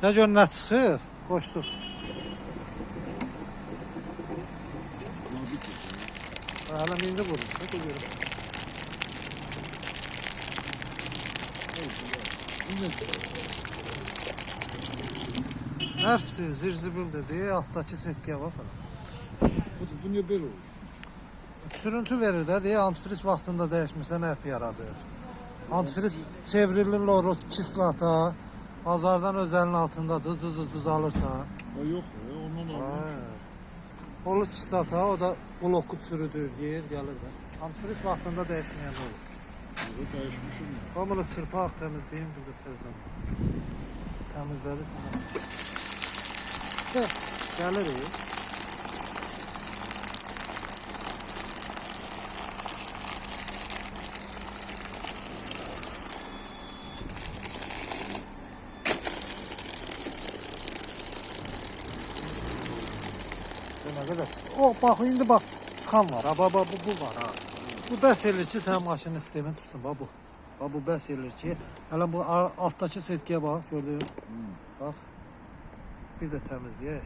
Ya gör nə çıxır? Qoşduq. Hələ indi vurur. Nə görürəm? Hərfdir, zirzibildir deyə altdakı setkiyə baxın. Bu niyə belə olur? Sürüntü verir də deyə antifriz vaxtında dəyişmirsən hərf yaradır. Antifriz çevrilir loro kislata. Bazardan öz əlinin altındadır, duz alırsan. Yox, ondan almış. Olur kislata, o da bloku çürüdür, yer gəlir də. Antifriz vaxtında dəyişməyən olur. Burada dəyişmişim ya. O bunu çırpaq, təmizləyim, bir də tezdən. Təmizlədik. Gəlir. Nə qədər? Bax, indi bax, çıxan var. Ha, bu var. Ha. Bu bəs edir ki, sənin maşının sistemini tutsun. Bax, bu bəs edir ki, hələ bu altdakı setkiyə bax, gördün? Bax, bir də təmizləyək.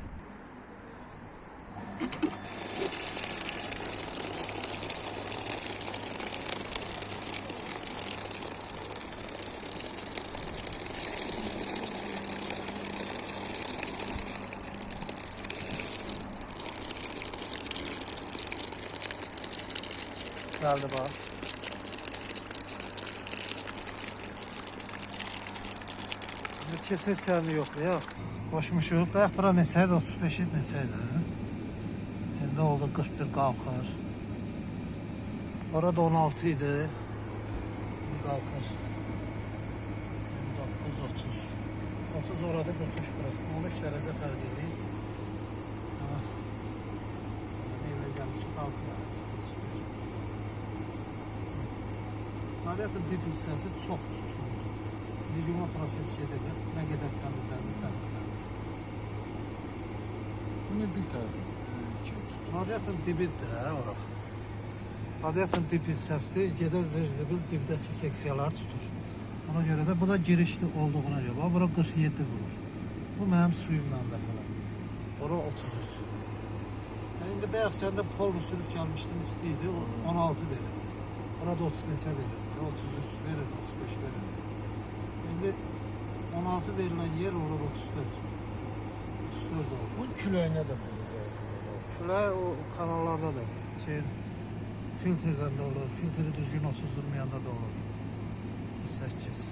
Gəldi bax. Kesit çərli yoxlayaq. Qoşmuşuq. Bax, bura neçə idi? 35 idi, neçə idi? İndi oldu 41 qalxır. Orada 16 idi. Bir qalxır. 29, 30. 30 orada 43 bura. 13 dərəcə fərq edir. Neyle gəlmiş qalxır. Radiatın dip hissəsi çox tutur. Yuma proses gedir, nə qədər təmizlənir. Bunu bir tərəfi. Radiatın dibidir ora. Radiatın dip hissəsidir, gedir zirzibil dibdəki seksiyaları tutur. Ona görə də bu da girişli olduğuna görə. Bax, bura 47 vurur. Bu mənim suyumla da hələ. Ora 33. İndi bəyək səndə pol sürüb gəlmişdim, istəyidi, 16 verirdi. Orada 30 neçə verirdi, 33 verirdi, 35 verirdi. İndi 16 verilən yer olur 34. 34 olur. Bu küləyinə də belə zəifdir. Küləy o kanallarda da, filtrdən də olur, filtri düzgün 30 durmayanda da olur. 8.